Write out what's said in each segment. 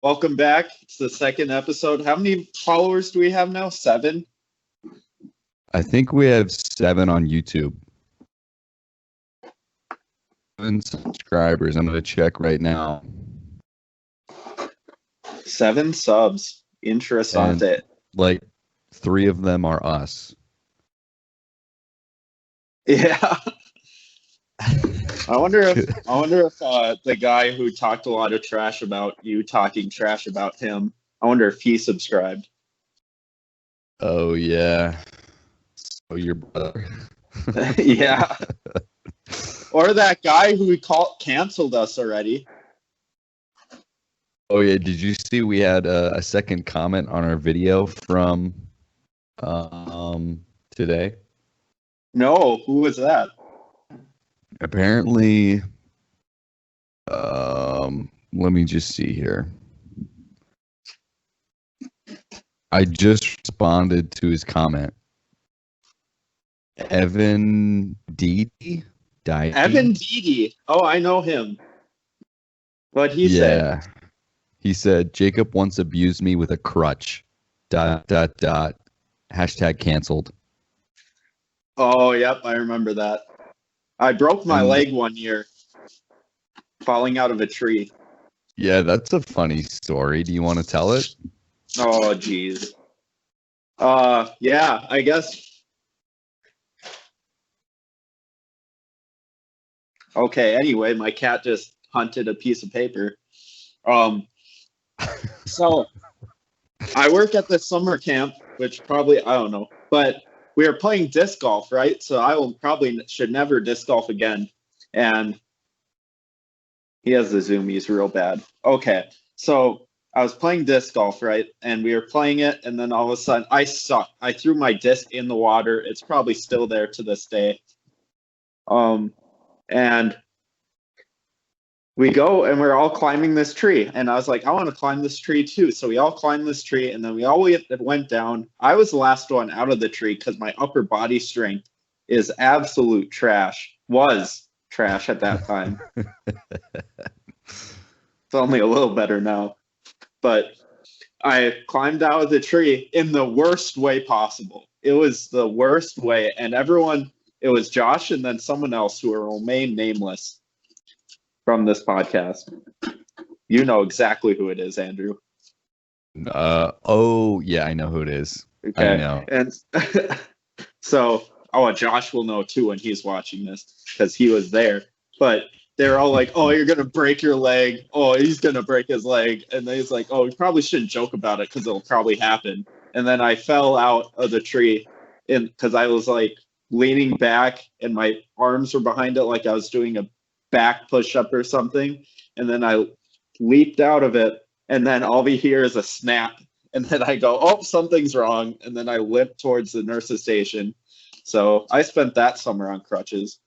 Welcome back. It's the second episode. How many followers do we have now? 7? I think we have 7 on YouTube. 7 subscribers. I'm going to check right now. 7 subs. Interessante. And like 3 of them are us. Yeah. I wonder if the guy who talked a lot of trash about you talking trash about him, I wonder if he subscribed. Oh, yeah. So your brother. Yeah. Or that guy who canceled us already. Oh, yeah. Did you see we had a second comment on our video from today? No, who was that? Apparently, let me just see here. I just responded to his comment. Evan Deedy? Evan Deedy. Oh, I know him. What'd he say? He said, Jacob once abused me with a crutch. ... Hashtag canceled. Oh, yep, I remember that. I broke my leg one year falling out of a tree. Yeah, that's a funny story. Do you want to tell it? Oh, geez. Yeah, I guess. Okay, anyway, my cat just hunted a piece of paper. So I work at this summer camp, which probably, I don't know, but we are playing disc golf, right? So I will should never disc golf again. And he has the zoomies real bad. Okay, so I was playing disc golf, right? And we were playing it, and then all of a sudden, I sucked. I threw my disc in the water. It's probably still there to this day. And we go and we're all climbing this tree. And I was like, I want to climb this tree too. So we all climbed this tree, and then we all went down. I was the last one out of the tree because my upper body strength is absolute trash. Was trash at that time. It's only a little better now. But I climbed out of the tree in the worst way possible. It was the worst way. And it was Josh and then someone else who will remain nameless from this podcast. You know exactly who it is, Andrew. Oh, yeah, I know who it is. Okay. I know. And so, Josh will know too when he's watching this because he was there. But they're all like, oh, you're going to break your leg. Oh, he's going to break his leg. And then he's like, oh, we probably shouldn't joke about it because it'll probably happen. And then I fell out of the tree because I was like leaning back and my arms were behind it like I was doing a back push-up or something. And then I leaped out of it. And then all we hear is a snap. And then I go, oh, something's wrong. And then I limp towards the nurse's station. So I spent that summer on crutches.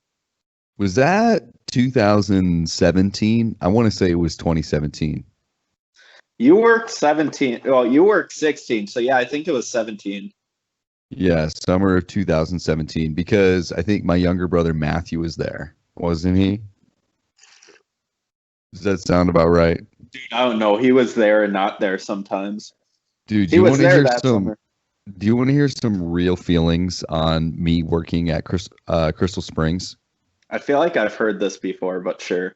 Was that 2017? I want to say it was 2017. You worked 17. Well, you worked 16. So, yeah, I think it was 17. Yeah, summer of 2017, because I think my younger brother Matthew was there. Wasn't he? Does that sound about right? Dude, I don't know. He was there and not there sometimes. Dude, do you want to hear some? Do you want to hear some real feelings on me working at Crystal Springs? I feel like I've heard this before, but sure.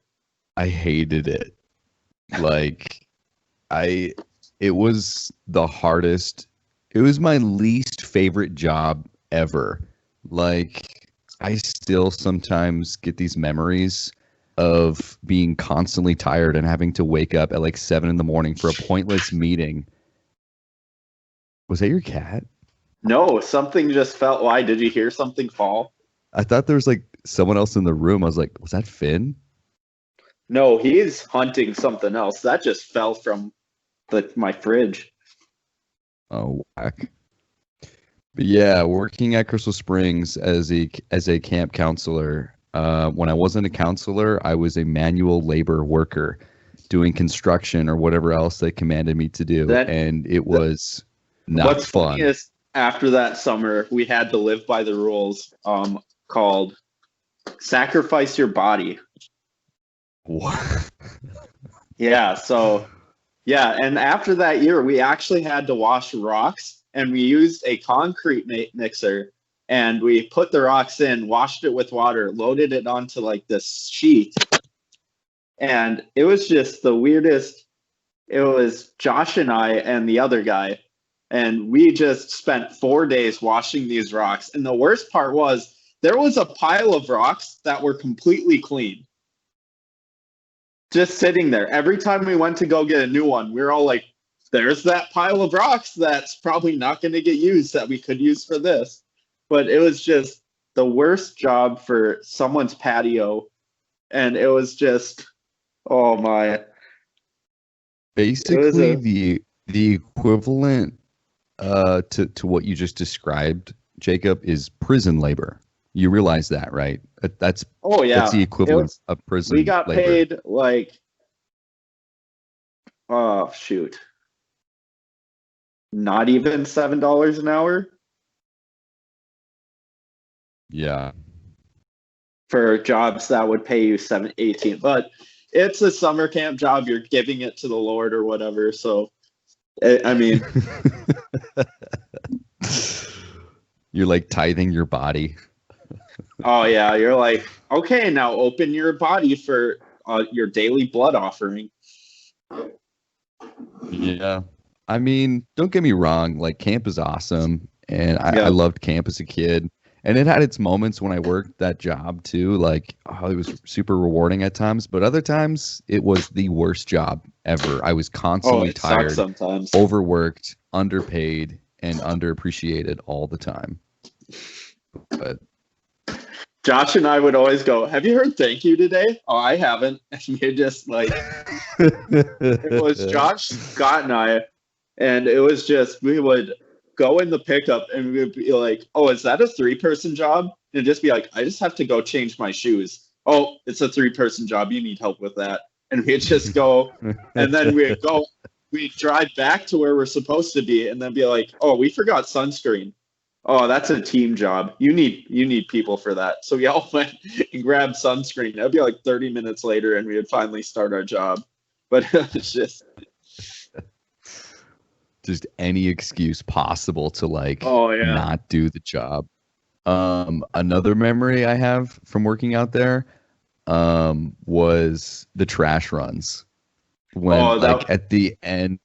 I hated it. Like, it was the hardest. It was my least favorite job ever. Like, I still sometimes get these memories of being constantly tired and having to wake up at like 7 a.m. for a pointless meeting. Was that your cat? No, something just felt. Why? Did you hear something fall? I thought there was like someone else in the room. I was like, was that Finn? No, he's hunting something else. That just fell from my fridge. Oh, whack. But yeah, working at Crystal Springs as a camp counselor. When I wasn't a counselor, I was a manual labor worker doing construction or whatever else they commanded me to do. And it was not fun. Funny is, after that summer, we had to live by the rules called sacrifice your body. What? Yeah, so Yeah, and after that year, we actually had to wash rocks, and we used a concrete mixer, and we put the rocks in, washed it with water, loaded it onto like this sheet, and it was just the weirdest. It was Josh and I and the other guy, and we just spent 4 days washing these rocks. And the worst part was there was a pile of rocks that were completely clean, just sitting there. Every time we went to go get a new one, we were all like, there's that pile of rocks that's probably not going to get used that we could use for this. But it was just the worst job for someone's patio. And it was just, oh my. Basically, the equivalent to what you just described, Jacob, is prison labor. You realize that, right? That's that's the equivalent of prison. We got labor. paid like, oh shoot, not even $7 an hour. Yeah. For jobs that would pay you 18, but it's a summer camp job. You're giving it to the Lord or whatever. So, I mean, you're like tithing your body. Oh yeah, you're like, okay, now open your body for your daily blood offering. Yeah, I mean, don't get me wrong. Like, camp is awesome, and I loved camp as a kid. And it had its moments when I worked that job too. Like, oh, it was super rewarding at times, but other times it was the worst job ever. I was constantly tired, sometimes overworked, underpaid, and underappreciated all the time. But Josh and I would always go, "Have you heard thank you today?" "Oh, I haven't." And you just like, it was Josh, Scott, and I, and it was just, we would go in the pickup and we would be like, "Oh, is that a 3-person job?" And just be like, "I just have to go change my shoes." "Oh, it's a 3-person job. You need help with that." And we'd just go, and then we'd drive back to where we're supposed to be, and then be like, "Oh, we forgot sunscreen." "Oh, that's a team job. You need people for that." So we all went and grabbed sunscreen. It'd be like 30 minutes later, and we would finally start our job. But it was just any excuse possible to like not do the job. Another memory I have from working out there was the trash runs. When at the end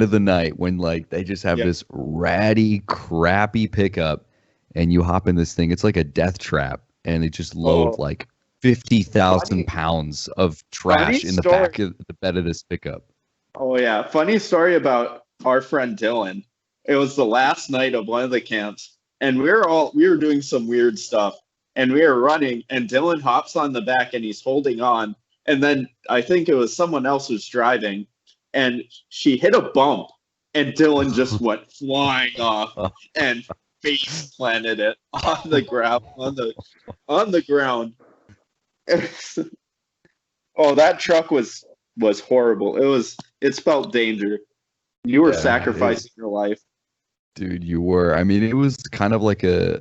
of the night, when like they just have this ratty, crappy pickup, and you hop in this thing, it's like a death trap, and it just loads like 50,000 pounds of trash in the back of the bed of this pickup. Oh yeah, funny story about our friend Dylan. It was the last night of one of the camps, and we were doing some weird stuff, and we were running, and Dylan hops on the back and he's holding on, and then I think it was someone else who's driving, and she hit a bump, and Dylan just went flying off and face planted it on the ground on the ground. Oh, that truck was horrible. It spelled danger. You were sacrificing your life. Dude, you were. I mean, it was kind of like a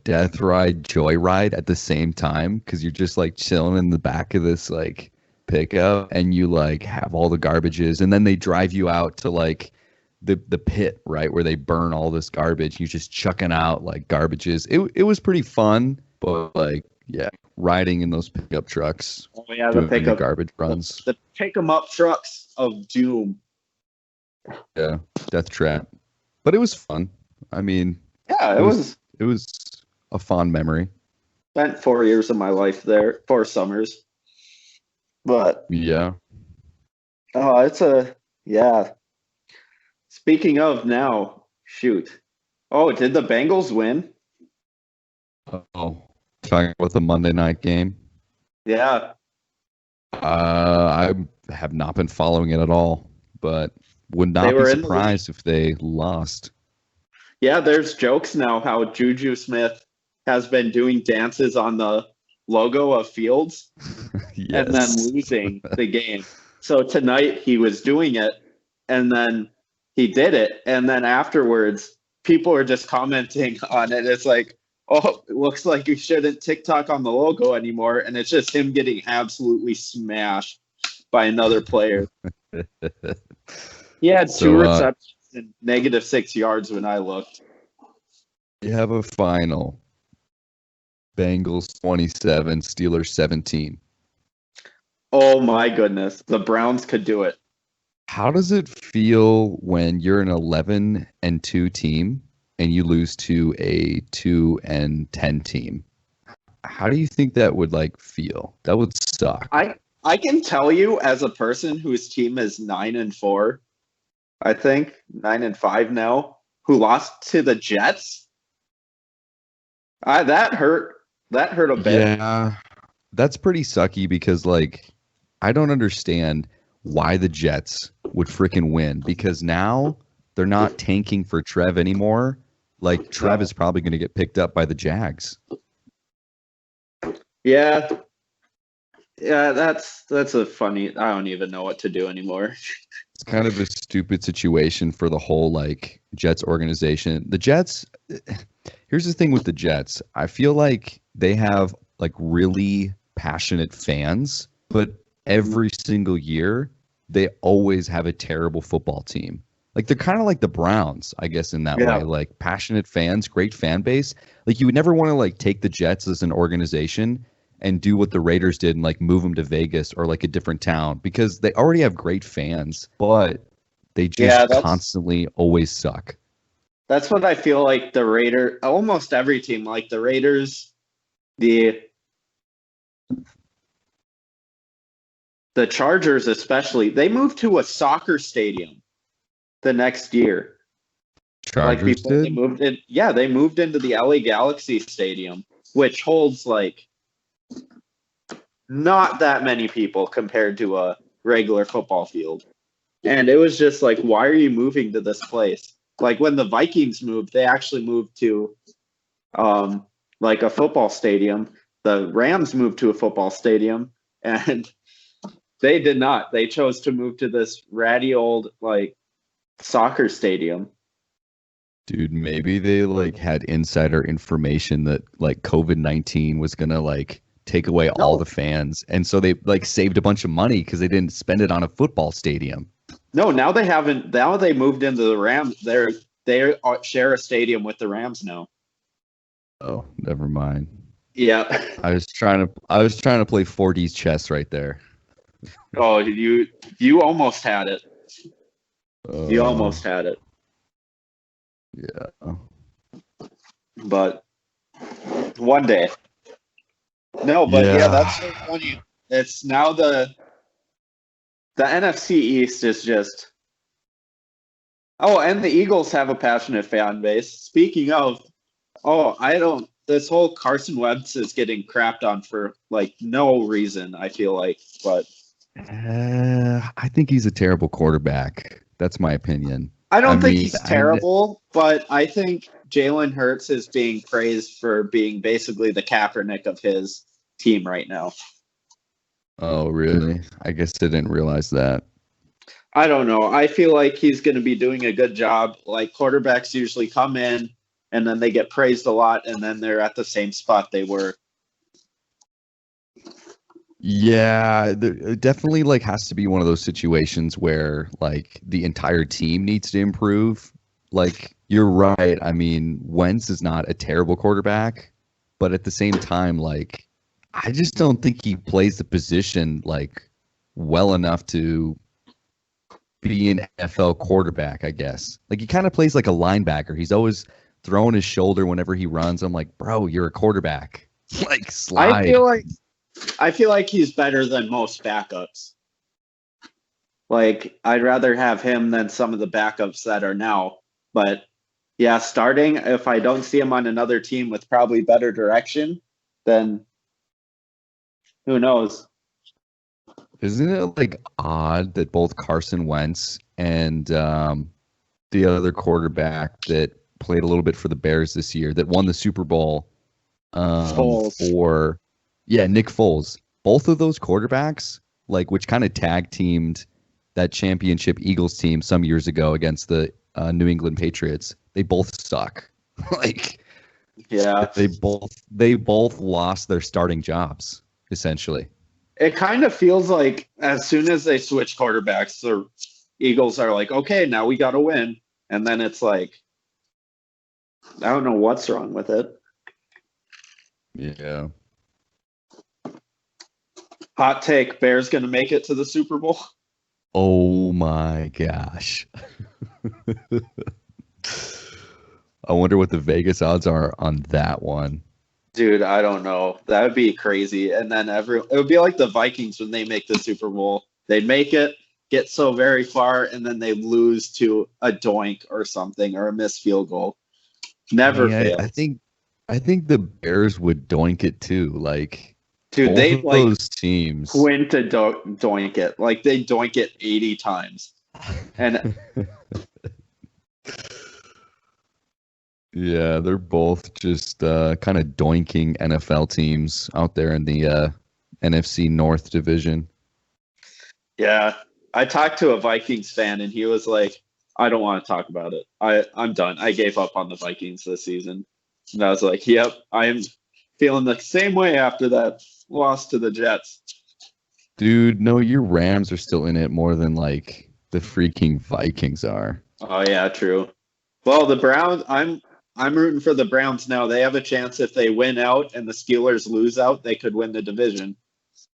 death ride, joyride at the same time, because you're just like chilling in the back of this like pickup, and you like have all the garbages, and then they drive you out to like the pit, right, where they burn all this garbage. You're just chucking out like garbages. It was pretty fun, but like riding in those pickup trucks. Oh yeah, the pickup garbage runs. The pick 'em up trucks of doom. Yeah, death trap. But it was fun. I mean, it was a fond memory. Spent 4 years of my life there, 4 summers. But yeah. Oh, Speaking of now, shoot. Oh, did the Bengals win? Oh, talking about the Monday night game? Yeah. I have not been following it at all, but would not be surprised if they lost. Yeah, there's jokes now how Juju Smith has been doing dances on the logo of Fields and then losing the game. So tonight he was doing it, and then he did it, and then afterwards people are just commenting on it. It's like, oh, it looks like you shouldn't TikTok on the logo anymore, and it's just him getting absolutely smashed. by another player. He had So, two receptions and -6 yards when I looked. you have a final. Bengals 27, Steelers 17. Oh my goodness, the Browns could do it. How does it feel when you're an 11-2 team and you lose to a 2-10 team? How do you think that would like feel? That would suck. I can tell you as a person whose team is 9-4, I think 9-5 now, who lost to the Jets. That hurt. That hurt a bit. Yeah, that's pretty sucky because like I don't understand why the Jets would freaking win because now they're not tanking for Trev anymore. Like Trev is probably going to get picked up by the Jags. Yeah. Yeah, that's a funny. I don't even know what to do anymore. It's kind of a stupid situation for the whole like Jets organization. The Jets, here's the thing with the Jets. I feel like they have like really passionate fans, but every single year they always have a terrible football team. Like they're kind of like the Browns, I guess, in that way. Like passionate fans, great fan base. Like you would never want to like take the Jets as an organization and do what the Raiders did and like move them to Vegas or like a different town because they already have great fans, but they just constantly always suck. That's what I feel like almost every team, like the Raiders, the Chargers especially, they moved to a soccer stadium the next year. Chargers did? They moved in. Yeah, they moved into the LA Galaxy Stadium, which holds like not that many people compared to a regular football field. And it was just like, why are you moving to this place? Like when the Vikings moved, they actually moved to like a football stadium. The Rams moved to a football stadium, and they did not. They chose to move to this ratty old like soccer stadium. Dude, maybe they like had insider information that like COVID-19 was gonna like take away all the fans, and so they like saved a bunch of money because they didn't spend it on a football stadium. No, now they haven't. Now they moved into the Rams. They share a stadium with the Rams now. Oh, never mind. Yeah, I was trying to play 4D's chess right there. Oh, you almost had it. You almost had it. Yeah. But one day. No, but yeah, that's so funny. It's now the NFC East is just. Oh, and the Eagles have a passionate fan base. Speaking of, this whole Carson Wentz is getting crapped on for like no reason, I feel like, but I think he's a terrible quarterback. That's my opinion. I don't think he's terrible, but I think Jalen Hurts is being praised for being basically the Kaepernick of his team right now. Oh, really? I guess I didn't realize that. I don't know. I feel like he's going to be doing a good job. Like quarterbacks usually come in and then they get praised a lot and then they're at the same spot they were. Yeah, it definitely like has to be one of those situations where like the entire team needs to improve. Like you're right. I mean, Wentz is not a terrible quarterback, but at the same time, like I just don't think he plays the position like well enough to be an NFL quarterback, I guess. Like he kind of plays like a linebacker. He's always throwing his shoulder whenever he runs. I'm like, bro, you're a quarterback. Like slide. I feel like he's better than most backups. Like I'd rather have him than some of the backups that are now. But yeah, starting, if I don't see him on another team with probably better direction, then who knows? Isn't it like odd that both Carson Wentz and the other quarterback that played a little bit for the Bears this year that won the Super Bowl Nick Foles. Both of those quarterbacks, like which kind of tag teamed that championship Eagles team some years ago against the New England Patriots, they both suck. Like, yeah, they both lost their starting jobs essentially. It kind of feels like as soon as they switch quarterbacks, the Eagles are like, okay, now we got to win. And then it's like, I don't know what's wrong with it. Yeah. Hot take, Bears going to make it to the Super Bowl? Oh my gosh. I wonder what the Vegas odds are on that one. Dude, I don't know. That would be crazy. And then it would be like the Vikings when they make the Super Bowl. They'd make it, get so very far, and then they lose to a doink or something or a missed field goal. Never fails. I think the Bears would doink it too. Like, dude, they like those teams win to doink it. Like they doink it 80 times. And yeah, they're both just kind of doinking NFL teams out there in the NFC North division. Yeah, I talked to a Vikings fan, and he was like, "I don't want to talk about it. I'm done. I gave up on the Vikings this season." And I was like, "Yep, I am feeling the same way after that loss to the Jets." Dude, no, your Rams are still in it more than like the freaking Vikings are. Oh yeah, true. Well, the Browns, I'm rooting for the Browns now. They have a chance if they win out and the Steelers lose out, they could win the division.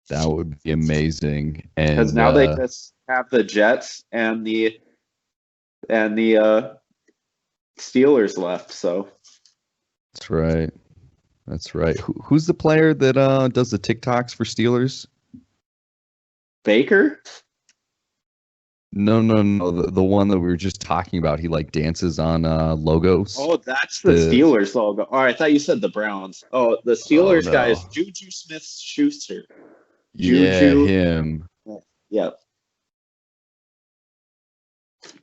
That would be amazing. And because now they just have the Jets and the Steelers left. So that's right. That's right. Who's the player that does the TikToks for Steelers? Baker? No. The one that we were just talking about. He like dances on logos. Oh, that's the Steelers logo. Oh, I thought you said the Browns. Oh, the Steelers guy is Juju Smith-Schuster. Yeah, him. Yep.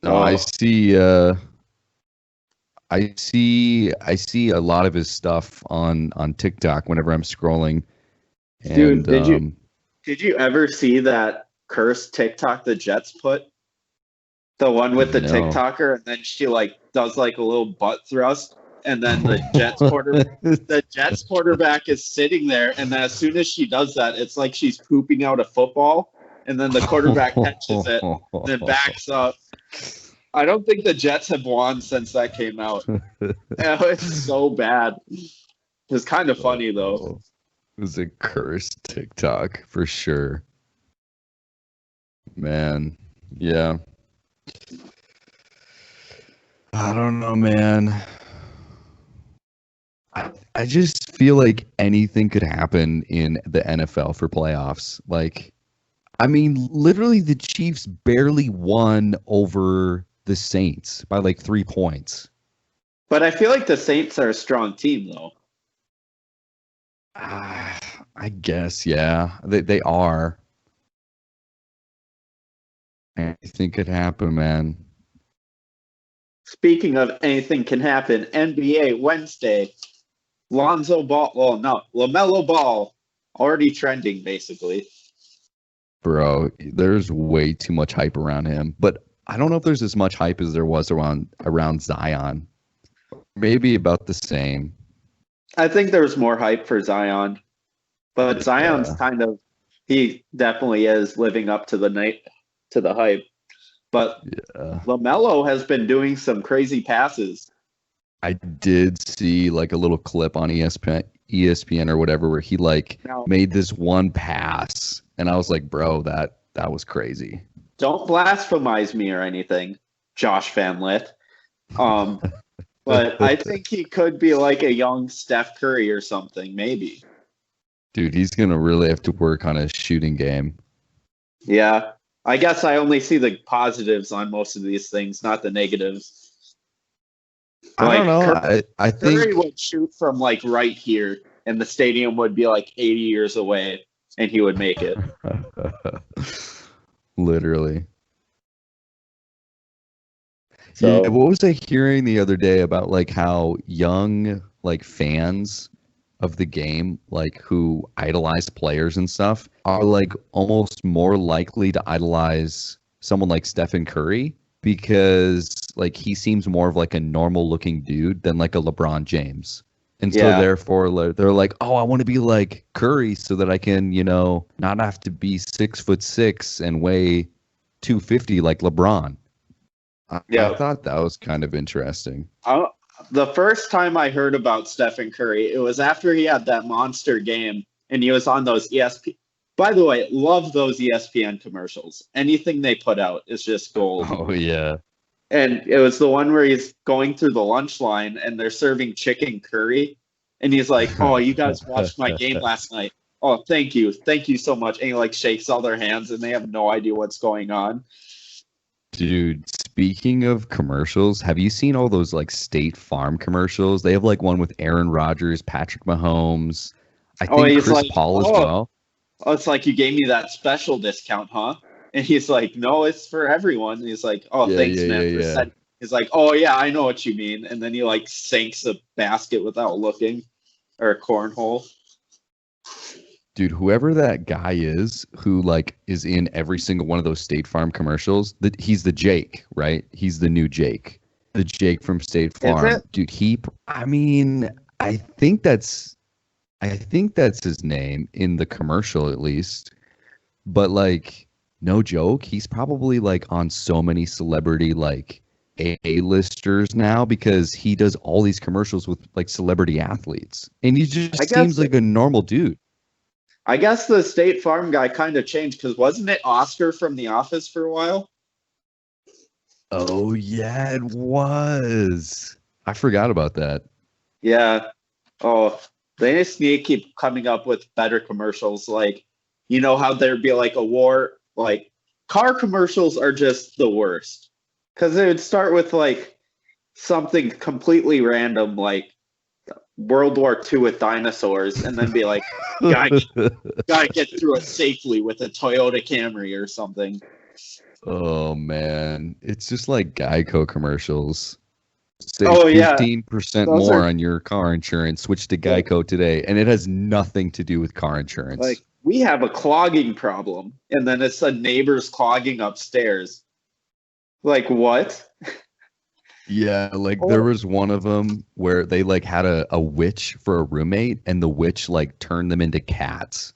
No, I see a lot of his stuff on TikTok whenever I'm scrolling. And, dude, did you ever see that cursed TikTok the Jets put? The one with the TikToker, and then she like does like a little butt thrust, and then the Jets quarterback is sitting there, and then as soon as she does that, it's like she's pooping out a football, and then the quarterback catches it, then backs up. I don't think the Jets have won since that came out. It's so bad. It's kind of funny though. It was a cursed TikTok for sure. Man, yeah. I don't know, man. I just feel like anything could happen in the NFL for playoffs. Like, I mean, literally the Chiefs barely won over the Saints by like 3 points. But I feel like the Saints are a strong team, though. I guess, yeah. They are. Anything could happen, man. Speaking of anything can happen, NBA Wednesday, LaMelo Ball, already trending, basically. Bro, there's way too much hype around him. But I don't know if there's as much hype as there was around Zion. Maybe about the same. I think there was more hype for Zion. But Zion's he definitely is living up to the hype. But LaMelo has been doing some crazy passes. I did see like a little clip on ESPN or whatever where he made this one pass, and I was like, bro, that was crazy. Don't blasphemize me or anything, Josh Fanlit. But I think he could be like a young Steph Curry or something, maybe. Dude, he's gonna really have to work on his shooting game. Yeah. I guess I only see the positives on most of these things, not the negatives. I don't know. I think Curry would shoot from like right here, and the stadium would be like 80 years away, and he would make it. Literally. So, yeah, what was I hearing the other day about like how young like fans of the game, like who idolize players and stuff, are like almost more likely to idolize someone like Stephen Curry because like he seems more of like a normal looking dude than like a LeBron James. And so Yeah. therefore they're like, oh, I want to be like Curry so that I can, not have to be 6'6" and weigh 250 like LeBron. I Yeah. thought that was kind of interesting. I, the first time I heard about Stephen Curry, it was after he had that monster game and he was on those ESPN. By the way, love those ESPN commercials. Anything they put out is just gold. Oh yeah. And it was the one where he's going through the lunch line and they're serving chicken curry. And he's like, oh, you guys watched my game last night. Oh, thank you. Thank you so much. And he like shakes all their hands and they have no idea what's going on. Dude, speaking of commercials, have you seen all those like State Farm commercials? They have like one with Aaron Rodgers, Patrick Mahomes, I Oh, think he's Chris like, Paul as oh, well. oh, it's like you gave me that special discount, huh? And he's like, no, it's for everyone. And he's like, oh, Yeah, thanks, yeah, man, for yeah, yeah. setting. He's like, oh, yeah, I know what you mean. And then he like sinks a basket without looking or a cornhole. Dude, whoever that guy is who like is in every single one of those State Farm commercials, he's the Jake, right? He's the new Jake. The Jake from State Is Farm. it? Dude, I mean, I think that's his name in the commercial at least. But like no joke, he's probably like on so many celebrity like A-listers now because he does all these commercials with like celebrity athletes. And he I just seems guess like a normal dude. I guess the State Farm guy kind of changed because wasn't it Oscar from The Office for a while? Oh yeah, it was. I forgot about that. Yeah. Oh, they just need to keep coming up with better commercials. Like, you know how there'd be like a war, like car commercials are just the worst because they would start with like something completely random, like World War II with dinosaurs, and then be like, gotta, gotta get through it safely with a Toyota Camry or something. Oh man, it's just like Geico commercials. Save Oh yeah, 15% those more are on your car insurance. Switch to like, Geico today, and it has nothing to do with car insurance. like we have a clogging problem, and then it's a neighbor's clogging upstairs. Like what? Yeah, like there Or was one of them where they like had a witch for a roommate, and the witch like turned them into cats.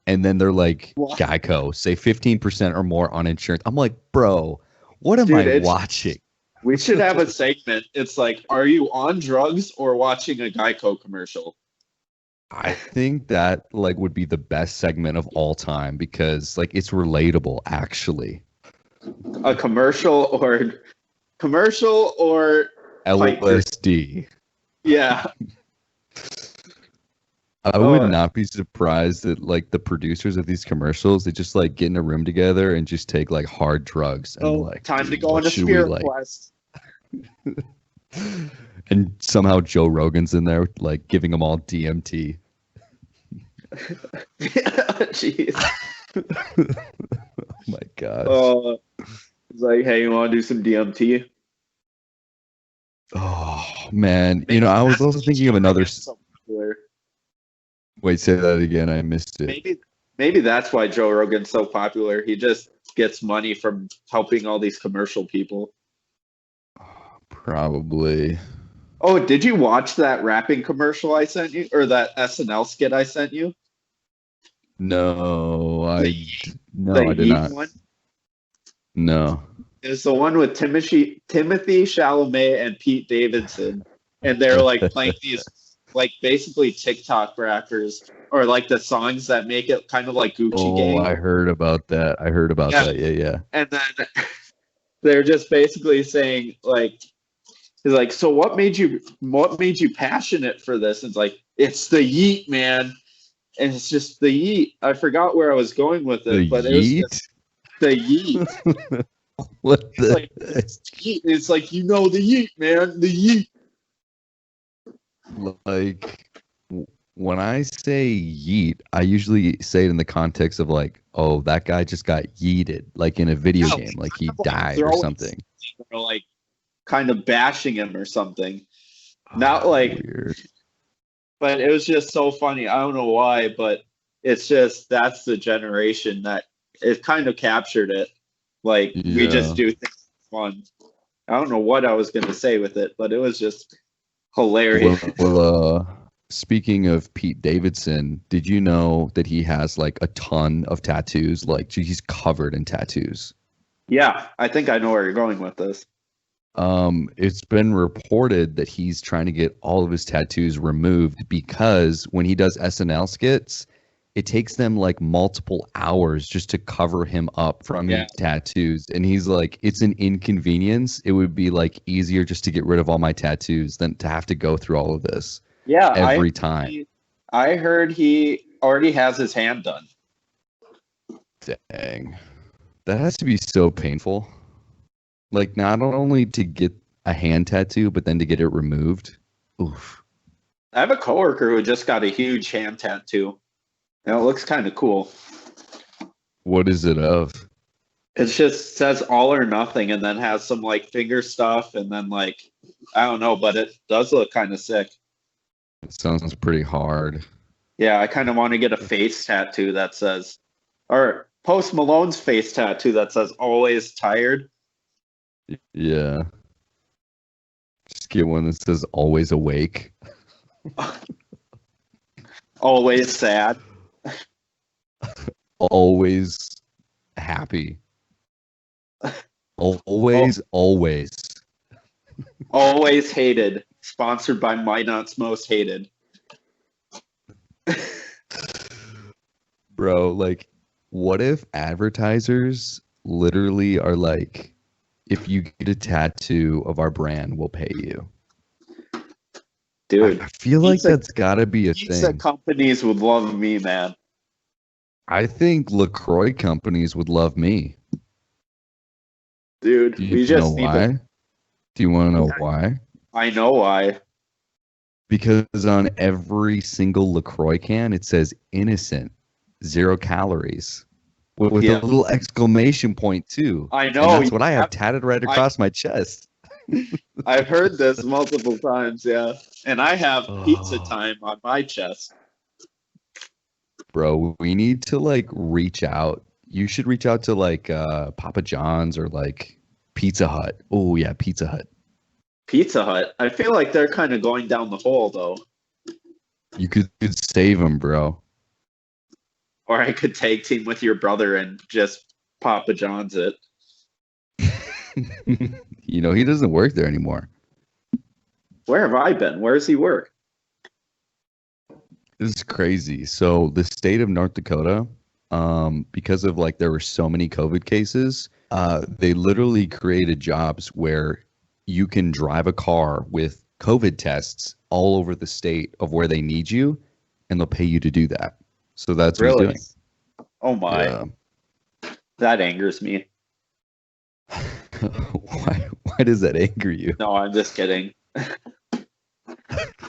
And then they're like, what? Geico, say 15% or more on insurance. I'm like, bro, what am Dude, I it's watching? we should have a segment. It's like, are you on drugs or watching a Geico commercial? I think that like would be the best segment of all time because like it's relatable actually. A commercial or pipe dream. LSD. Yeah. I would Oh, not be surprised that like the producers of these commercials, they just like get in a room together and just take like hard drugs and oh, like, time to dude, go on what a should we spirit like? quest. And somehow Joe Rogan's in there like giving them all DMT. Jeez. Oh my gosh. Oh, it's like, hey, you want to do some DMT? Oh man, Maybe I was that's also why thinking Joe of another. Rogan's so popular. Wait, say that again. I missed it. Maybe that's why Joe Rogan's so popular. He just gets money from helping all these commercial people. Probably. Oh, did you watch that rapping commercial I sent you, or that SNL skit I sent you? No, The the I did Yeet not. one. No. It's the one with Timothy Chalamet and Pete Davidson, and they're like playing these like basically TikTok rappers or like the songs that make it kind of like Gucci Oh, Gang. I heard about that. I heard about Yeah, that. Yeah, yeah. and then they're just basically saying like, he's like, so what made you passionate for this? It's like it's the Yeet, man, and it's just the Yeet. I forgot where I was going with The it, but it was Yeet? just the Yeet. What It's the like it's Yeet. It's like the Yeet, man, the Yeet. like when I say yeet, I usually say it in the context of like, oh, that guy just got yeeted, like in a video Yeah, game, like kind he of like died or throwing something. or like kind of bashing him or something. Not Oh, like, weird. but it was just so funny. I don't know why, but it's just that's the generation that it kind of captured it. Like we just Yeah. do things for fun. I don't know what I was gonna say with it, but it was just hilarious. Well, Speaking of Pete Davidson, did you know that he has like a ton of tattoos? Like he's covered in tattoos. Yeah, I think I know where you're going with this. It's been reported that he's trying to get all of his tattoos removed because when he does SNL skits, it takes them like multiple hours just to cover him up from Yeah. his tattoos. And he's like, it's an inconvenience. It would be like easier just to get rid of all my tattoos than to have to go through all of this Yeah, every time. I heard he already has his hand done. Dang. That has to be so painful. Like, not only to get a hand tattoo, but then to get it removed. Oof. I have a coworker who just got a huge hand tattoo. And it looks kind of cool. What is it of? It just says all or nothing and then has some like finger stuff and then like, I don't know, but it does look kind of sick. It sounds pretty hard. Yeah, I kind of want to get a face tattoo that says, or Post Malone's face tattoo that says always tired. Yeah. Just get one that says always awake. Always sad. Always happy. Always, always. Always hated. Sponsored by Minot's Most Hated. Bro, like, what if advertisers literally are like, if you get a tattoo of our brand, we'll pay you? Dude, I feel like that's got to be a pizza thing. companies would love me, man. I think LaCroix companies would love me. Dude, Do we you just know need why? to. Do you want to know why? I know why. Because on every single LaCroix can, it says innocent, 0 calories. With Yeah. a little exclamation point, too. I And know. that's what I have tatted right across my chest. I've heard this multiple times, yeah. And I have pizza time on my chest. Bro, we need to like reach out. You should reach out to like Papa John's or like Pizza Hut. Oh yeah, Pizza Hut. Pizza Hut. I feel like they're kind of going down the hole, though. You could save them, bro. Or I could tag team with your brother and just Papa John's it. You know, he doesn't work there anymore. Where have I been? Where does he work? This is crazy. So the state of North Dakota, because of like there were so many COVID cases, they literally created jobs where you can drive a car with COVID tests all over the state of where they need you, and they'll pay you to do that. So that's what he's doing. Oh my. Yeah. That angers me. Why does that anger you? No, I'm just kidding.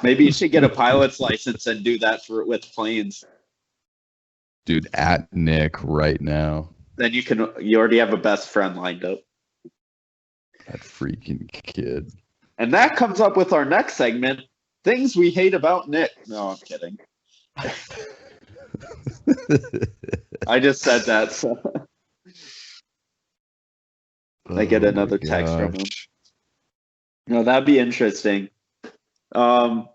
Maybe you should get a pilot's license and do that with planes. Dude, at Nick right now. Then you already have a best friend lined up. That freaking kid. And that comes up with our next segment, things we hate about Nick. No, I'm kidding. I just said that, so I get another text from him. No, that'd be interesting. Oh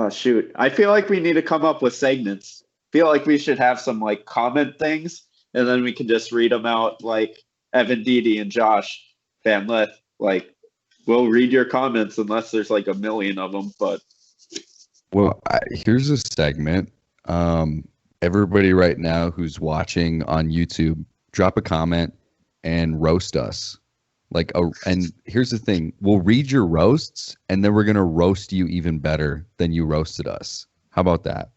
shoot. I feel like we need to come up with segments. Feel like we should have some like comment things, and then we can just read them out like Evan, Didi, and Josh Van Lith. Like, we'll read your comments unless there's like a million of them. But well, here's a segment. Everybody right now who's watching on YouTube, drop a comment and roast us. And here's the thing: we'll read your roasts, and then we're gonna roast you even better than you roasted us. How about that?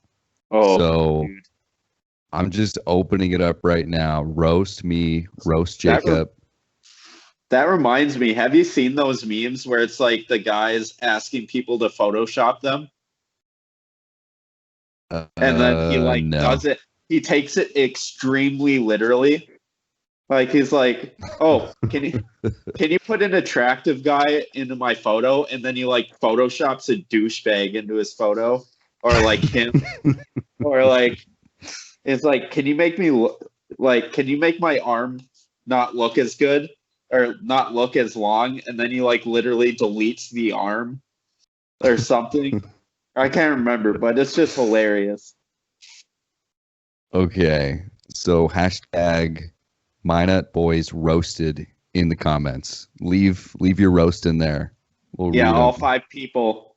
oh, So dude. I'm just opening it up right now. Roast me, roast Jacob. That reminds me. Have you seen those memes where it's like the guys asking people to Photoshop them? And then he does it. He takes it extremely literally. Like he's like, "Oh, can you put an attractive guy into my photo?" And then he like photoshops a douchebag into his photo, or like him, or like it's like, "Can you make me can you make my arm not look as good or not look as long?" And then he like literally deletes the arm or something. I can't remember, but it's just hilarious. Okay, so hashtag Minot Boys roasted in the comments. Leave your roast in there. We'll Yeah, read all them. 5 people,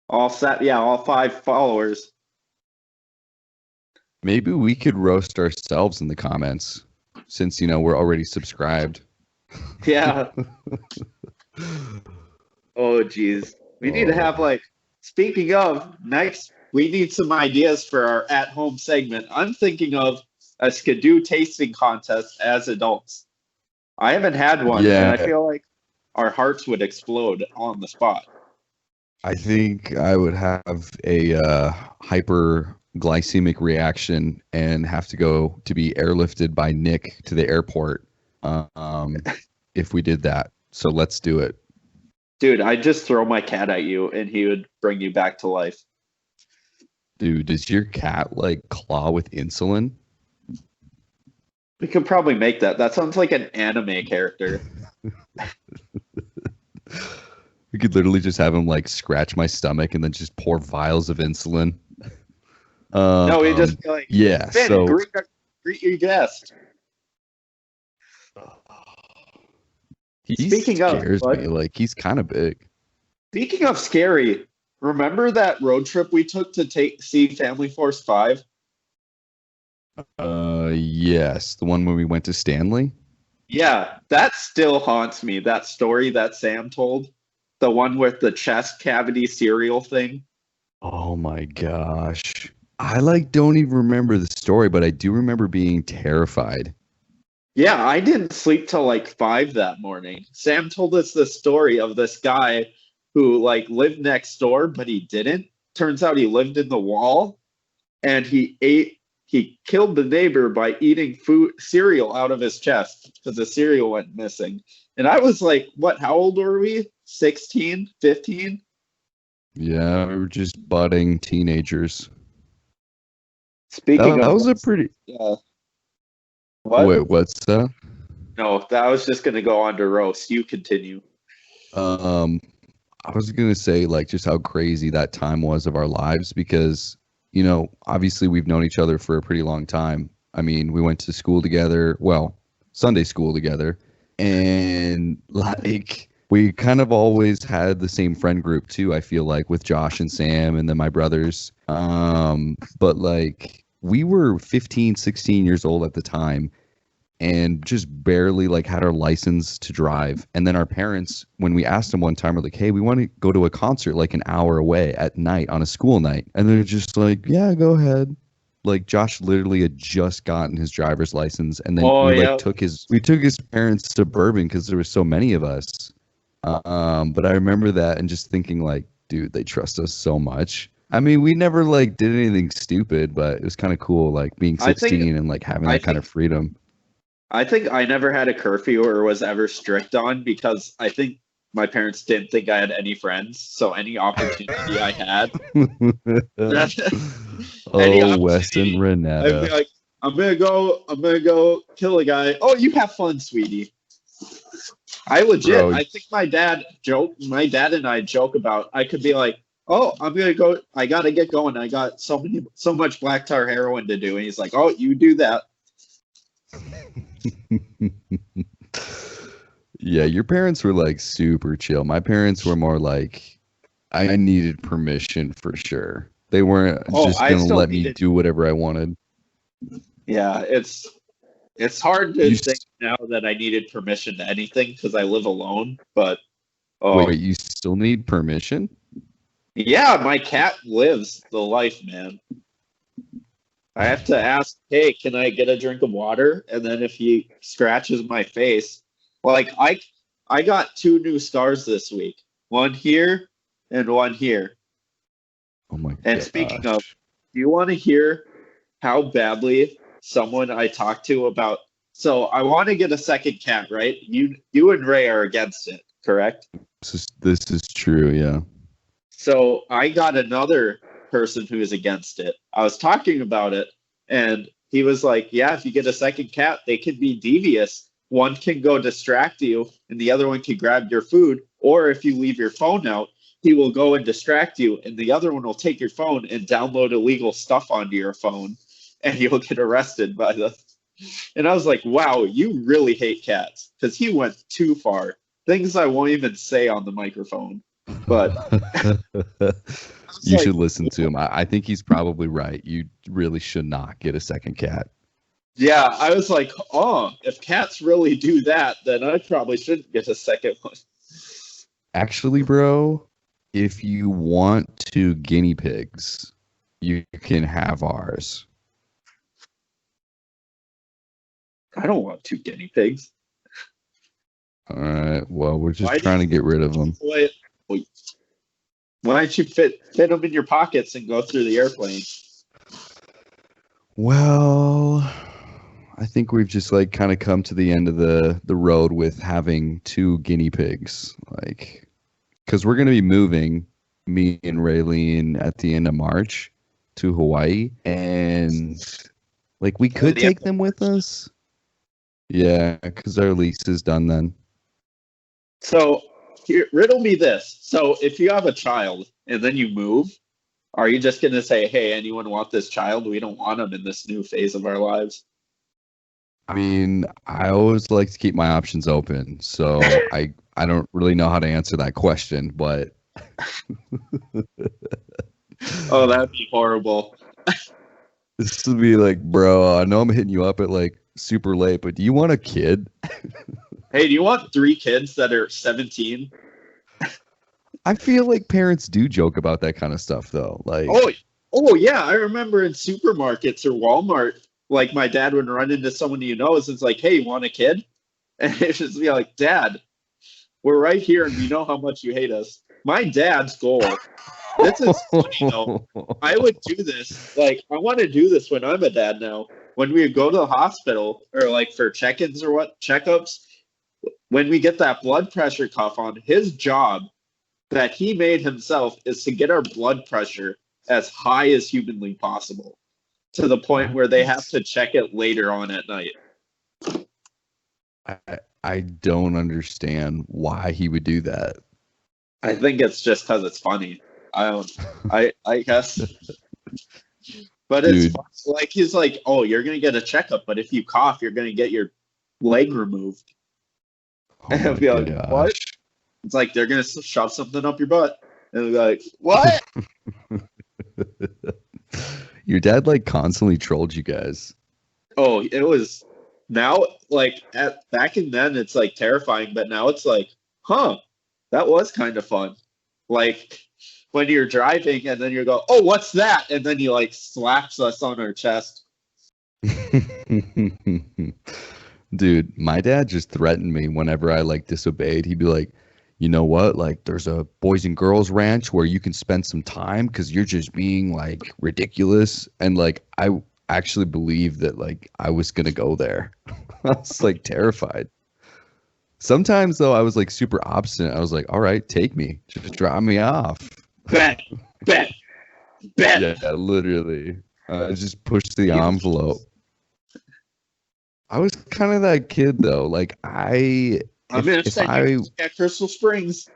all set. Yeah, all 5 followers. Maybe we could roast ourselves in the comments, since we're already subscribed. Yeah. Oh, geez. We need to Oh, have like. Speaking of, next we need some ideas for our at-home segment. I'm thinking of a skidoo tasting contest as adults. I haven't had one, and I yeah. feel like our hearts would explode on the spot. I think I would have a hyperglycemic reaction and have to go to be airlifted by Nick to the airport um, if we did that. So let's do it. Dude, I'd just throw my cat at you, and he would bring you back to life. Dude, does your cat like claw with insulin? We could probably make that. That sounds like an anime character. We could literally just have him like scratch my stomach and then just pour vials of insulin. No, we just be like, Yeah, Finn, so greet your guest. he Speaking of, scares bud, me. Like he's kind of big. speaking of scary, remember that road trip we took to see Family Force 5? Yes, the one where we went to Stanley. Yeah, that still haunts me. That story that Sam told, the one with the chest cavity cereal thing. Oh my gosh. I like don't even remember the story, but I do remember being terrified. Yeah, I didn't sleep till like 5 that morning. Sam told us the story of this guy who like lived next door, but he didn't. Turns out he lived in the wall, and he killed the neighbor by eating food cereal out of his chest because the cereal went missing. And I was like, what, how old were we? 16, 15? Yeah, we were just budding teenagers. Speaking That of, was a pretty. uh, what? Wait, what's that? No, that was just gonna go on to roast. You continue. Um, I was gonna say like just how crazy that time was of our lives because obviously we've known each other for a pretty long time. I mean, we went to school together, well, Sunday school together, and like we kind of always had the same friend group too, I feel like with Josh and Sam and then my brothers. But like we were 15, 16 years old at the time and just barely like had our license to drive. And then our parents, when we asked them one time, were like, "Hey, we want to go to a concert like an hour away at night on a school night." And they're just like, "Yeah, go ahead." Like Josh literally had just gotten his driver's license, and then Oh we yeah. like we took his parents suburban because there were so many of us. But I remember that and just thinking like, dude, they trust us so much. I mean, we never like did anything stupid, but it was kind of cool, like being I think 16 and like having I that kind think of freedom. I think I never had a curfew or was ever strict on because I think my parents didn't think I had any friends. So any opportunity I had, any Oh, Wes and opportunity, I'd be Renetta. like, I'm gonna go kill a guy. Oh, you have fun, sweetie. I legit, Bro, I think my dad and I joke about, I could be like, oh, I'm gonna go, I gotta get going. I got so much black tar heroin to do. And he's like, oh, you do that. yeah, your parents were like super chill. My parents were more like, I needed permission for sure. They weren't Oh, just I gonna still let me needed, do whatever I wanted. yeah, it's hard to You think now that I needed permission to anything because I live alone. But wait, oh you still need permission? yeah, my cat lives the life, man. I have to ask, hey, can I get a drink of water? And then if he scratches my face, like I got 2 new scars this week, one here and one here. Oh my And speaking of, gosh. do you want to hear how badly someone I talked to about? So I want to get a second cat, right? You and Ray are against it, correct? This is true, yeah. So I got another person who is against it. I was talking about it, and he was like, "Yeah, if you get a second cat, they can be devious. One can go distract you, and the other one can grab your food. Or if you leave your phone out, he will go and distract you, and the other one will take your phone and download illegal stuff onto your phone, and you'll get arrested by the. And I was like, wow, you really hate cats, because he went too far. Things I won't even say on the microphone. But you should listen to him. I think he's probably right. You really should not get a second cat. Yeah, I was like, oh, if cats really do that, then I probably shouldn't get a second one. Actually, bro, if you want 2 guinea pigs, you can have ours. I don't want 2 guinea pigs. All right. Well, we're just trying to get rid of them. Why don't you fit them in your pockets and go through the airplane? Well, I think we've just like kind of come to the end of the road with having 2 guinea pigs, like, because we're gonna be moving, me and Raylene, at the end of March to Hawaii, and like we could take them with us. Yeah, because our lease is done then. So here, riddle me this. So if you have a child and then you move, are you just gonna say, "Hey, anyone want this child? We don't want them in this new phase of our lives." I mean, I always like to keep my options open, so I don't really know how to answer that question, but oh, that'd be horrible. This would be like, bro, I know I'm hitting you up at like super late, but do you want a kid? Hey, do you want 3 kids that are 17? I feel like parents do joke about that kind of stuff, though. Like, oh yeah, I remember in supermarkets or Walmart, like my dad would run into someone he knows and it's like, "Hey, you want a kid?" And it's just be like, "Dad, we're right here and we know how much you hate us." My dad's goal. This is funny though. I would do this. Like, I want to do this when I'm a dad now. When we go to the hospital or like for check-ins or what checkups, when we get that blood pressure cuff on, his job that he made himself is to get our blood pressure as high as humanly possible, to the point where they have to check it later on at night. I don't understand why he would do that. I think it's just because it's funny. I guess. But it's fun. Like, he's like, "Oh, you're gonna get a checkup, but if you cough, you're gonna get your leg removed." And I'll be like, "What?" It's like they're gonna shove something up your butt, and they'll be like, "What?" Your dad like constantly trolled you guys. Oh, it was now like back in then it's like terrifying, but now it's like, huh, that was kind of fun. Like when you're driving and then you go, "Oh, what's that?" And then he like slaps us on our chest. Dude, my dad just threatened me whenever I like disobeyed. He'd be like, "You know what? Like, there's a boys and girls ranch where you can spend some time because you're just being like ridiculous." And like, I actually believed that like I was gonna go there. I was like terrified. Sometimes though, I was like super obstinate. I was like, "All right, take me, just drop me off." Bet. Yeah, literally. Just push the envelope. I was kind of that kid though. Like I'm gonna send you at Crystal Springs.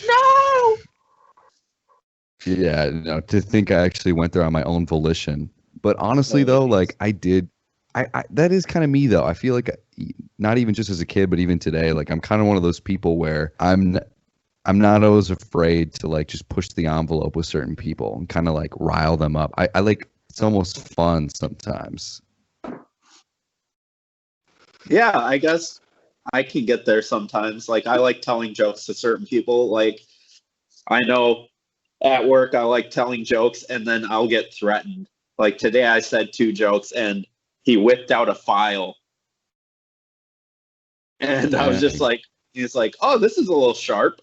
No. Yeah, no. To think I actually went there on my own volition. But honestly, though, like I did. I that is kind of me though. I feel like not even just as a kid, but even today, like I'm kind of one of those people where I'm not always afraid to like just push the envelope with certain people and kind of like rile them up. I like it's almost fun sometimes. Yeah, I guess I can get there sometimes. Like, I like telling jokes to certain people. Like, I know at work I like telling jokes and then I'll get threatened. Like, today I said 2 jokes and he whipped out a file. And I was just like, he's like, "Oh, this is a little sharp."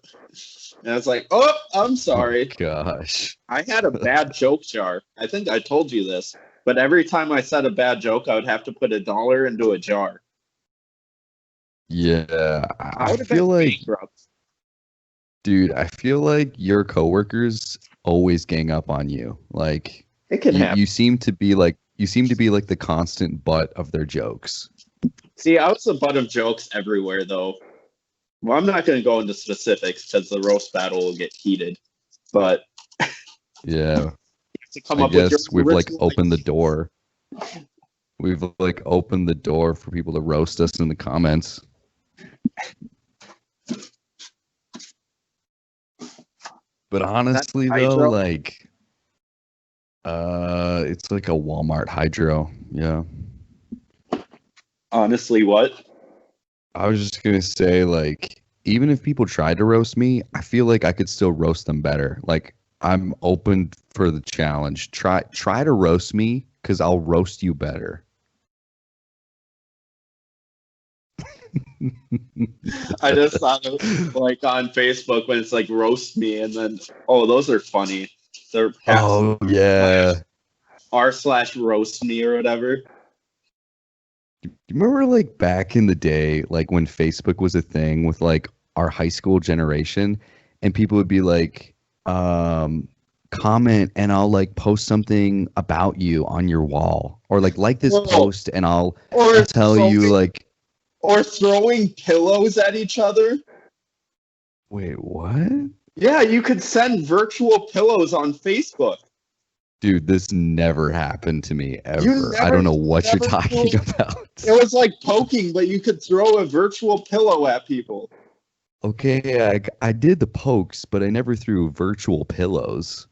And I was like, "Oh, I'm sorry." Oh, gosh. I had a bad joke jar. I think I told you this. But every time I said a bad joke, I would have to put $1 into a jar. Yeah, I feel like, dude, I feel like your coworkers always gang up on you. Like, it can happen. You seem to be like the constant butt of their jokes. See, I was the butt of jokes everywhere, though. Well, I'm not going to go into specifics because the roast battle will get heated. But Yeah, to come I up with your guess we've like original opened the idea. door. We've like opened the door for people to roast us in the comments. But That honestly, though, hydro. like, it's like a Walmart Hydro. Yeah, Honestly, what? I was just gonna say, like, even if people tried to roast me, I feel like I could still roast them better. Like, I'm open for the challenge. Try to roast me, because I'll roast you better. I just saw it like on Facebook when it's like roast me, and then those are funny. They're Oh yeah. r// roast me or whatever. Do you remember like back in the day, like when Facebook was a thing with like our high school generation, and people would be like, comment and I'll like post something about you on your wall, or like this Whoa. post and I'll Or tell you like, throwing pillows at each other. wait, what? Yeah, you could send virtual pillows on Facebook. Dude, this never happened to me ever. I don't know what you're talking about. It was like poking, but you could throw a virtual pillow at people. Okay, I did the pokes, but I never threw virtual pillows.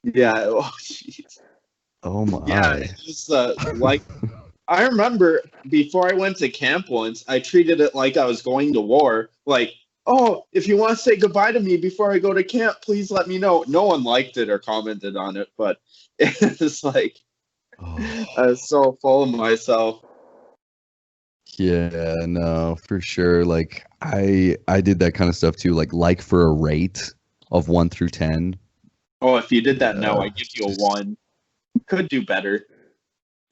Yeah. Oh, jeez. Oh my. Yeah, it's like I remember before I went to camp once, I treated it like I was going to war. Like, oh, if you want to say goodbye to me before I go to camp, please let me know. No one liked it or commented on it, but it's like I was so full of myself. Yeah, no, for sure. Like I did that kind of stuff too, like for a rate of 1 through 10. Oh, if you did that Yeah, now, I'd give you a 1. Could do better.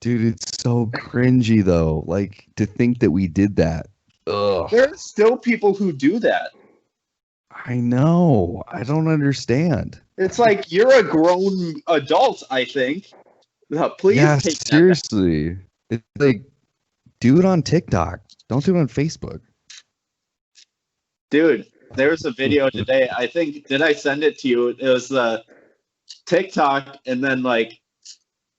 dude, it's so cringy though. Like to think that we did that. Ugh. There's still people who do that. I know. I don't understand. It's like you're a grown adult, I think. Please Yeah, take that back. seriously. It's like do it on TikTok. Don't do it on Facebook. Dude, there was a video today. I think, did I send it to you? It was TikTok, and then like,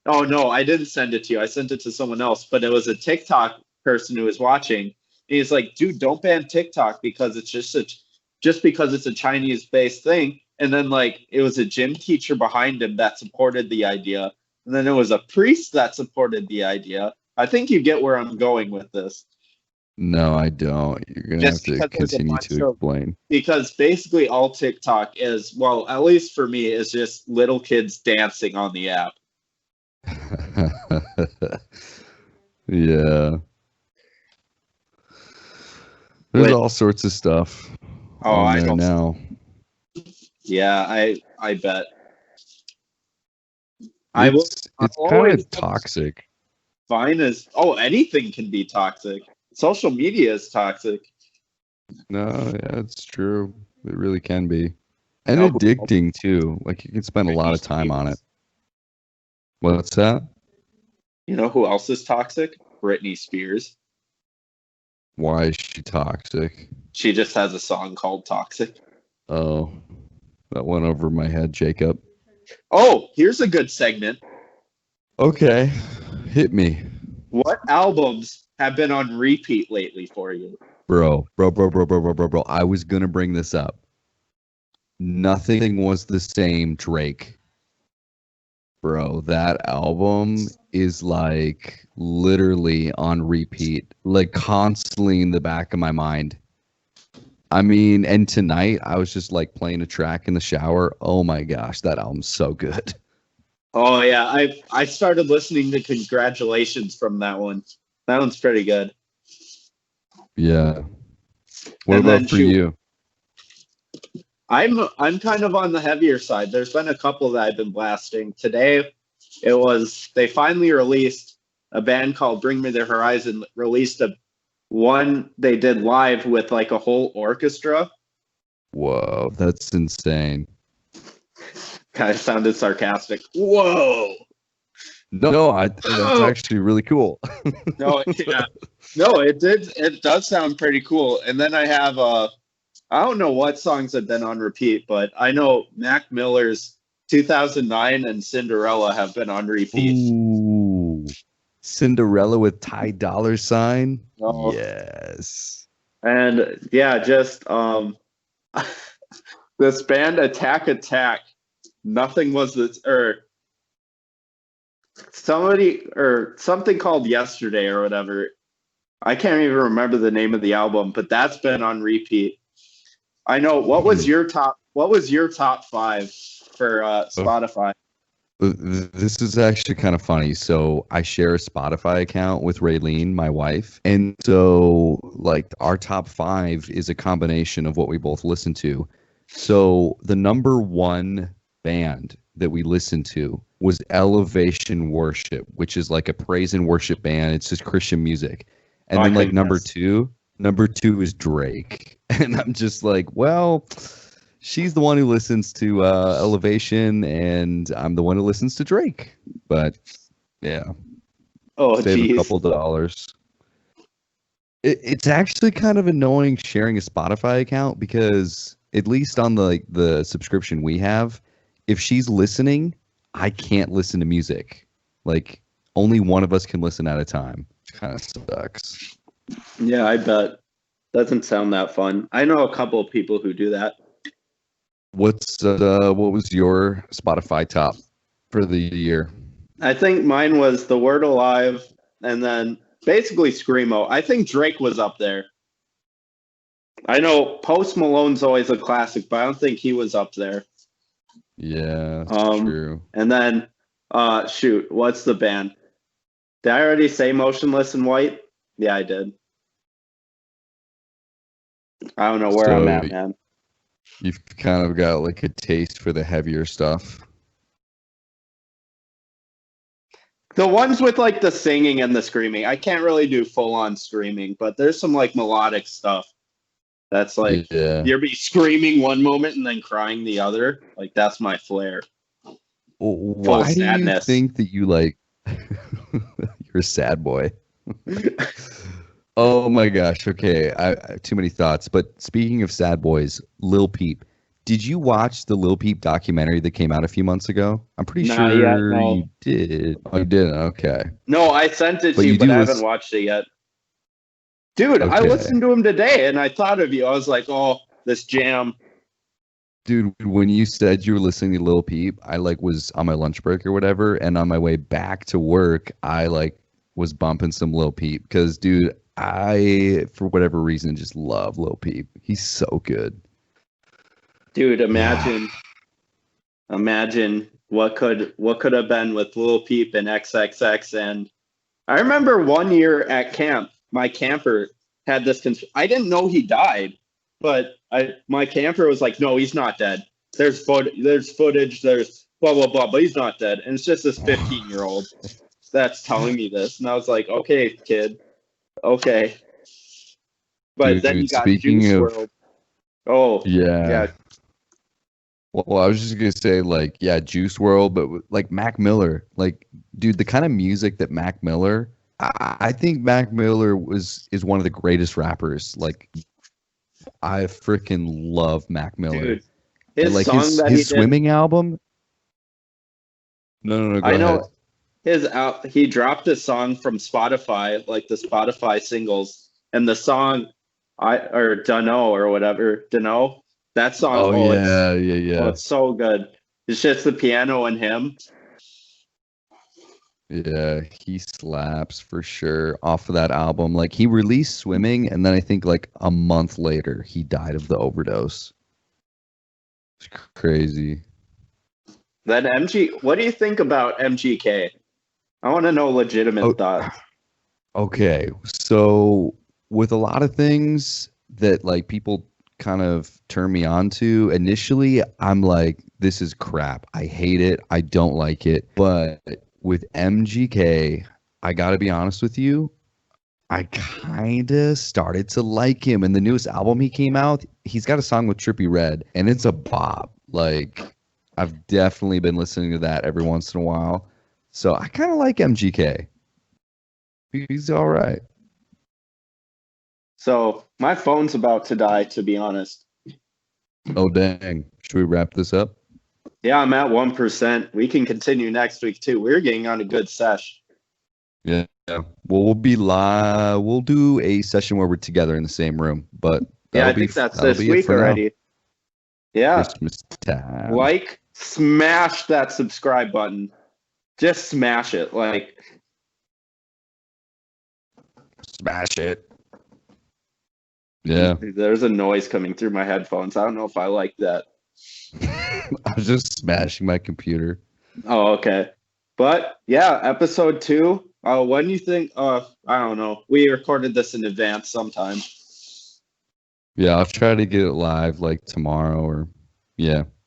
oh no, I didn't send it to you. I sent it to someone else, but it was a TikTok person who was watching. And he's like, dude, don't ban TikTok because it's just because it's a Chinese-based thing. And then like, it was a gym teacher behind him that supported the idea, and then it was a priest that supported the idea. I think you get where I'm going with this. No, I don't. You're gonna have Just to because there's a continue bunch to of explain. because basically all TikTok is, well, at least for me, is just little kids dancing on the app. Yeah. There's all sorts of stuff on there now. Yeah, I bet. It's kind of toxic. Fine as anything can be toxic. Social media is toxic. No, yeah, it's true. It really can be. And addicting too. Like you can spend a lot of time on it. What's that? You know who else is toxic? Britney Spears. Why is she toxic? She just has a song called Toxic. Oh, that went over my head, Jacob. Oh, here's a good segment. Okay, hit me. What albums have been on repeat lately for you? Bro. I was gonna bring this up. Nothing Was the Same, Drake. Bro, that album is like literally on repeat, like constantly in the back of my mind. I mean, and tonight I was just like playing a track in the shower. Oh my gosh, that album's so good. Oh yeah, I started listening to Congratulations from that one. That one's pretty good. Yeah. What about for you? I'm kind of on the heavier side. There's been a couple that I've been blasting. Today, they finally released a band called Bring Me the Horizon, released one they did live with like a whole orchestra. Whoa, that's insane. Kind of sounded sarcastic. Whoa. No, that's actually really cool. No, yeah. No, it does sound pretty cool. And then I have I don't know what songs have been on repeat, but I know Mac Miller's 2009 and Cinderella have been on repeat. Ooh, Cinderella with Ty Dollar Sign. Oh, Yes. and yeah, just this band Attack Attack. Nothing was this or somebody or something called Yesterday or whatever. I can't even remember the name of the album, but that's been on repeat. I know. What was your top? What was your top five for Spotify? This is actually kind of funny. So I share a Spotify account with Raylene, my wife. And so like our top five is a combination of what we both listen to. So the number one band that we listened to was Elevation Worship, which is like a praise and worship band. It's just Christian music. And then like number two is Drake. And I'm just like, well, she's the one who listens to Elevation, and I'm the one who listens to Drake. But yeah, save a couple dollars. It's actually kind of annoying sharing a Spotify account because at least on the subscription we have, if she's listening, I can't listen to music. Like only one of us can listen at a time. Kind of sucks. Yeah, I bet. Doesn't sound that fun. I know a couple of people who do that. What was your Spotify top for the year? I think mine was The Word Alive and then basically Screamo. I think Drake was up there. I know Post Malone's always a classic, but I don't think he was up there. Yeah, that's true. And then shoot, what's the band? Did I already say Motionless in White? Yeah, I did. I don't know where I'm at, man. You've kind of got like a taste for the heavier stuff. The ones with like the singing and the screaming. I can't really do full on screaming, but there's some like melodic stuff. That's like you'll be screaming one moment and then crying the other. Like that's my flair. Why do you think that you like you're a sad boy? Oh my gosh. Okay. I too many thoughts. But speaking of sad boys, Lil Peep. Did you watch the Lil Peep documentary that came out a few months ago? I'm pretty sure you did. Oh, you didn't? Okay. No, I sent it to you, but I haven't watched it yet. Dude, I listened to him today and I thought of you. I was like, oh, this jam. Dude, when you said you were listening to Lil Peep, I like was on my lunch break or whatever, and on my way back to work, I like was bumping some Lil Peep because, dude, I for whatever reason just love Lil Peep. He's so good. Dude, imagine what could have been with Lil Peep and XXX. And I remember one year at camp, my camper had this. I didn't know he died, but my camper was like, "No, he's not dead. There's footage. There's blah blah blah, but he's not dead." And it's just this 15-year-old that's telling me this, and I was like, "Okay, kid, okay." But then you got Juice WRLD. Oh yeah. Well, I was just gonna say, like, yeah, Juice WRLD, but like Mac Miller, like, dude, the kind of music that Mac Miller, I think Mac Miller is one of the greatest rappers. Like, I freaking love Mac Miller. Dude, his swimming album. No, go ahead. He dropped a song from Spotify, like the Spotify singles, and the song Dunno or whatever, Dunno. That song, yeah. It's so good. It's just the piano and him. Yeah, he slaps for sure off of that album. Like he released Swimming, and then I think like a month later he died of the overdose. It's crazy. Then what do you think about MGK? I want to know legitimate thoughts. Okay, so with a lot of things that like people kind of turn me on to, initially I'm like, this is crap. I hate it. I don't like it. But with MGK, I gotta be honest with you, I kind of started to like him. And the newest album he came out, he's got a song with Trippie Redd, and it's a bop. Like, I've definitely been listening to that every once in a while. So I kind of like MGK. He's all right. So my phone's about to die, to be honest. Oh, dang. Should we wrap this up? Yeah, I'm at 1%. We can continue next week too. We're getting on a good sesh. Yeah. Well, we'll be live. We'll do a session where we're together in the same room, but Yeah, I that'll think that's that'll this be it week for now. already. Yeah. Christmas time. Like, smash that subscribe button. Just smash it. Like, Smash it. Yeah. there's a noise coming through my headphones. I don't know if I like that. I was just smashing my computer. Oh, okay. But yeah, episode 2. When do you think? I don't know. We recorded this in advance sometime. Yeah, I'll try to get it live like tomorrow or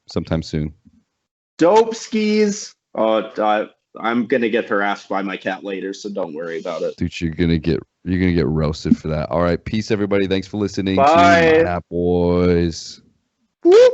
sometime soon. Dope skis. I'm gonna get harassed by my cat later, so don't worry about it. Dude, you're gonna get roasted for that. All right, peace, everybody. Thanks for listening Bye. to Minot Boys. Whoop.